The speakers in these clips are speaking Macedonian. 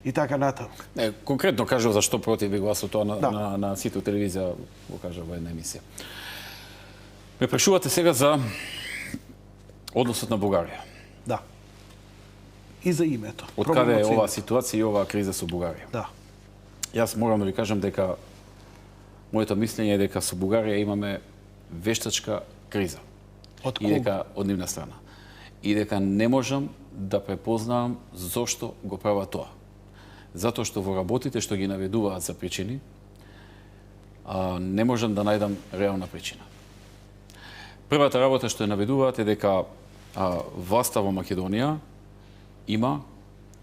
и така натаму. Не, конкретно кажав зашто против би гласо тоа на сите телевизија, го кажа во една емисија. Ме прашувате сега за односот на Бугарија. Да. И за името. Од каде е оваа ситуација и оваа криза со Бугарија? Да. Јас морам да ви кажам дека моето мислење е дека со Бугарија имаме вештачка криза. Од и дека од нивна страна. И дека не можам да препознавам зошто го прават тоа. Затоа што во работите што ги наведуваат за причини, не можам да најдам реална причина. Првата работа што ја наведуваат е дека власта во Македонија има,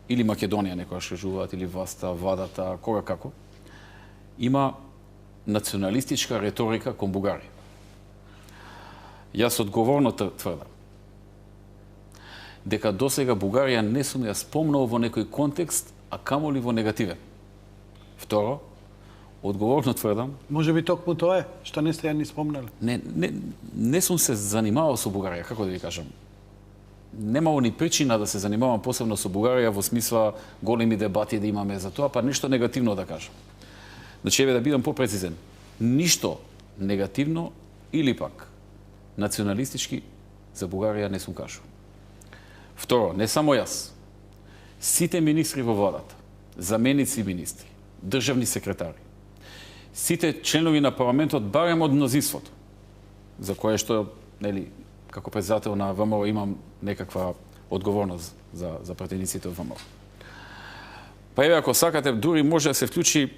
или Македонија некојаш кажуваат, или власта, владата, кога како, има националистичка реторика кон Бугарија. Јас одговорно тврдам дека досега Бугарија не сум ја спомнал во некој контекст, а камоли во негативен. Второ, одговорно тврдам... Може би токму тоа е, што не сте ја ни спомнали. Не сум се занимавал со Бугарија, како да ви кажам. Немало ни причина да се занимавам посебно со Бугарија во смисла големи дебати да имаме за тоа, па нешто негативно да кажам. Значи, еве да бидам попрецизен. Ништо негативно или пак националистички за Бугарија не сум кажал. Второ, не само јас. Сите министри во владата, заменици министри, државни секретари, сите членови на парламентот, барем од мнозинството, за кое што, нели, како председател на ВМРО имам некаква одговорност за пратениците од ВМРО. Па еве, ако сакате, дури може да се вклучи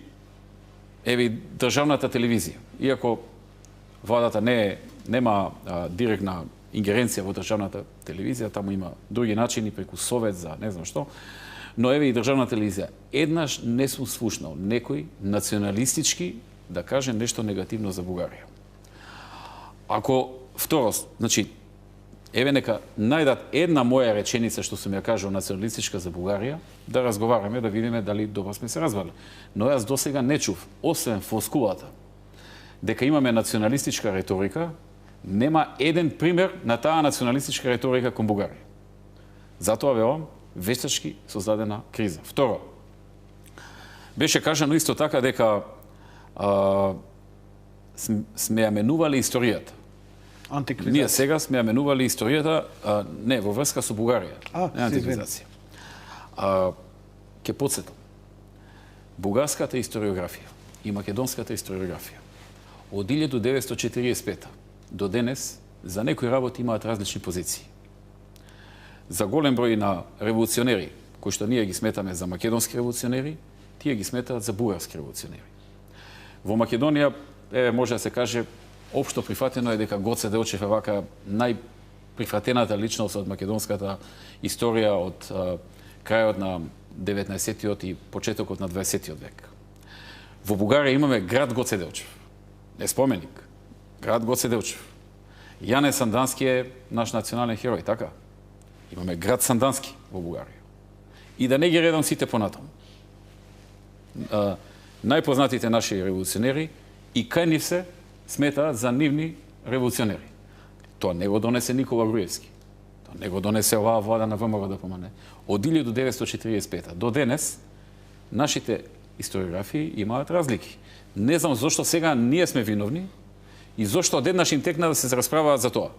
еве државната телевизија. Иако владата нема директна ингеренција во државната телевизија, таму има други начини, преку совет за не знам што, но еве и државна телевизија. Еднаш не сум слушнал некој националистички да каже нешто негативно за Бугарија. Ако второ, значи, еве нека најдат една моја реченица што сум ја кажал националистичка за Бугарија, да разговараме, да видиме дали добро сме се разбрали. Но јас досега не чув, освен флоскулата, дека имаме националистичка реторика, нема еден пример на таа националистичка реторика кон Бугарија. Затоа велам, вештачки создадена криза. Второ, беше кажано исто така дека сме ја менували историјата. Антиквизација. Ние сега сме ја менували историјата, не, во врска со Бугарија. Не антиквизација. Ке подсетам. Бугарската историографија и македонската историографија од 1945 до денес за некои работи имаат различни позиции. За голем број на револуционери, кои што ние ги сметаме за македонски револуционери, тие ги сметаат за бугарски револуционери. Во Македонија, може да се каже, општо прифатено е дека Гоце Делчев е вака најприфатената личност од македонската историја од крајот на 19-тиот и почетокот на 20-тиот век. Во Бугарија имаме град Гоце Делчев. Не споменик. Град Гоце Делчев. Јане Сандански е наш национален херој, така? Имаме град Сандански во Бугарија. И да не ги редам сите понатаму. Најпознатите наши револуционери и кај нив се сметаат за нивни револуционери. Тоа не го донесе Никола Груевски. Тоа не го донесе оваа влада на ВМРО да помане. Од 1945 до денес нашите историографии имаат разлики. Не знам зошто сега ние сме виновни и зошто одеднаш им текна да се расправаат за тоа.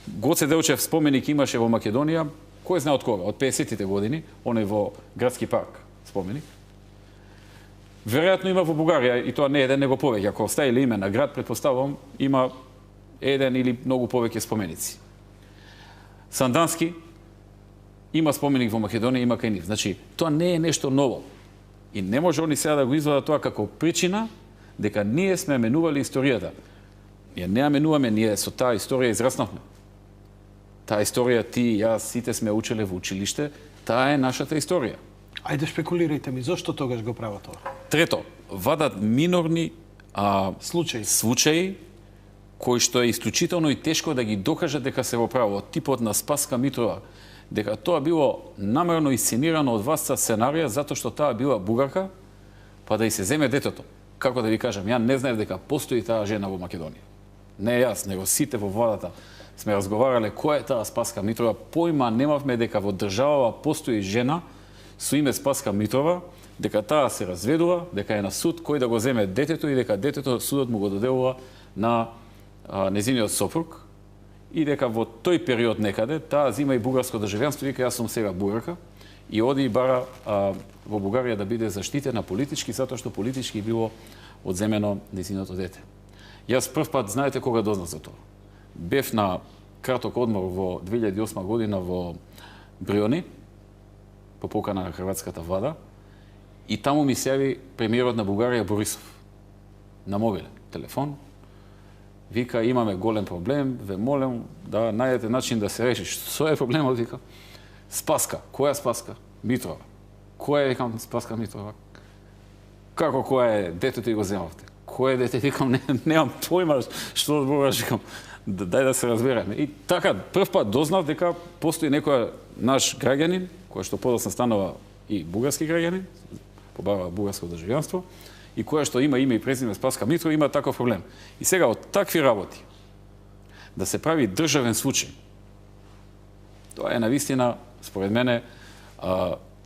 Гоце Делчев споменик имаше во Македонија, кој знае од кога, од 50-тите години, оној во градски парк споменик. Веројатно има во Бугарија, и тоа не еден, него повеќе. Ако оставиле име на град, предпоставувам, има еден или многу повеќе споменици. Сандански има споменик во Македонија, има кај нив. Значи, тоа не е нешто ново. И не може они сега да го извадат тоа како причина дека ние сме менували историјата. Ја не ја менуваме, ние со таа историја израснавме. Таа историја ти и јас сите сме учеле во училиште, таа е нашата историја. Ајде спекулирајте ми, зошто тогаш го прават тоа? Трето, вадат минорни случаи кои што е исклучително и тешко да ги докажат дека се во право. Типот на Спаска Митрова, дека тоа било намерно исценирано од власта сценарија затоа што таа била бугарка, па да и се земе детето. Како да ви кажам, ја не знаев дека постои таа жена во Македонија. Не јас, него сите во владата сме разговарале која е таа Спаска Митрова, појма немавме дека во државава постои жена со име Спаска Митрова, дека таа се разведува, дека е на суд кој да го земе детето и дека детето судот му го доделува на незиниот сопруг и дека во тој период некаде таа зима и бугарско државјанство, вика јас сум сега бугарка и оди и бара во Бугарија да биде заштитена политички затоа што политички било одземено незиното дете. Јас прв пат, знаете кога дознав за тоа? Бев на краток одмор во 2008 година во Бриони, по покана на хрватската влада, и таму ми се јави премиерот на Бугарија Борисов. На мобилен телефон. Вика, имаме голем проблем, ве молам да најдете начин да се реши. Што е проблемот, вика? Спаска. Која Спаска? Митрова. Која е, викам, Спаска Митрова? Како која е? Детето и го земавте. Кој е дете? Викам, немам појма што одговораш, викам. Дај да се разбереме. И така, прв пат дознав дека постои некој наш граѓанин, кој што подоцна станува и бугарски граѓанин, побара бугарско државјанство, и која што има име и презиме Спаска Митрова, има таков проблем. И сега од такви работи да се прави државен случај, тоа е навистина, според мене,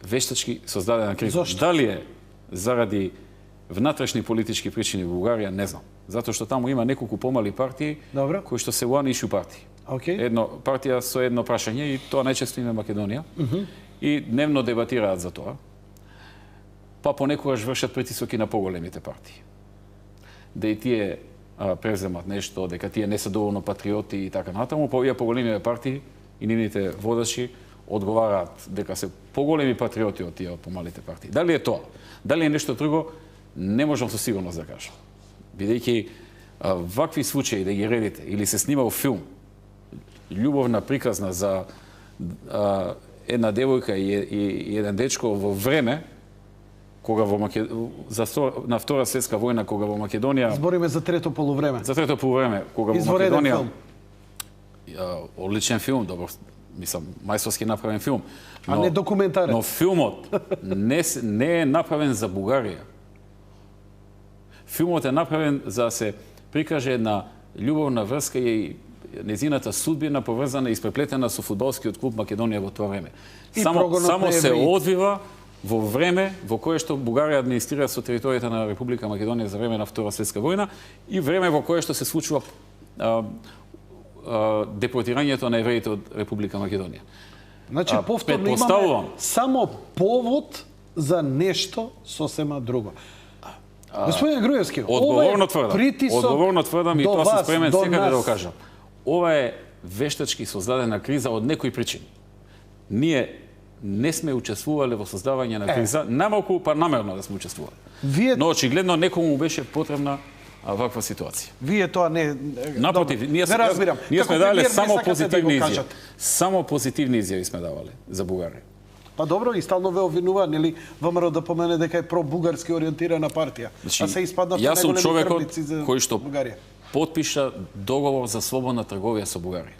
вештачки создадена криза. Зошто? Дали е заради внатрешни политички причини во Бугарија, не знам. Затоа што таму има неколку помали партии, Добро. кои што се one issue партии. Океј. Едно партија со едно прашање и тоа најчесто име Македонија. И дневно дебатираат за тоа. Па понекогаш вршат притисоки на поголемите партии. Да и тие преземат нешто, дека тие не се доволно патриоти и така натаму, па овие поголемите партии и нивните водачи одговараат дека се поголеми патриоти од тие помалите партии. Дали е тоа? Дали е нешто друго? Не можам со сигурност да кажам. Бидејќи вакви случаи да ги редите или се снимал филм љубовна приказна за една девојка и еден дечко во време кога на Втора светска војна, кога во Македонија... Збориме за трето полувреме. За трето полувреме, кога во Извореден Македонија... филм. Одличен филм, добро, мислам, мајсторски направен филм. А не документарен. Но филмот не е направен за Бугарија. Филмот е направен за да се прикаже една љубовна врска и незината судбина поврзана и испреплетена со фудбалскиот клуб Македонија во тоа време. Само се одвива во време во кое што Бугарија администрира со територијата на Република Македонија за време на Втора светска војна и време во кое што се случува депортирањето на евреите од Република Македонија. Значи, повторно имаме само повод за нешто сосема друго. Господин Груевски, одговорно тврдам и тоа сум спремен секаде да го кажам. Ова е вештачки создадена криза од некои причини. Ние не сме учествувале во создавање на криза, намалку па намерно да сме учествувале. Но очигледно некому беше потребна ваква ситуација. Вие тоа не... Напротив, ние сме давале само позитивни изјави сме давале за Бугарија. Па добро, и стално ве обвинува, нели, ВМРО да помене дека е пробугарски ориентирана партија. Значи, а се испаднавте јас сум најголеми човекот крвници за кој што Бугарија. потпиша договор за слободна трговија со Бугарија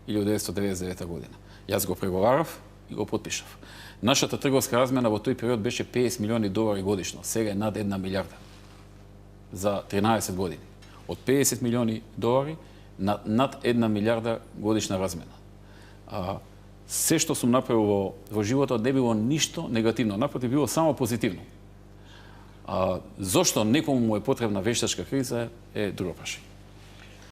1999 година. Јас го преговарав и го потпишав. Нашата трговска размена во тој период беше 50 милиони долари годишно, сега е над 1 милиарда за 13 години. Од 50 милиони долари на над 1 милиарда годишна размена. Се што сум направил во животот не било ништо негативно, напротив било само позитивно. Зошто некому му е потребна вештачка криза е друго прашање.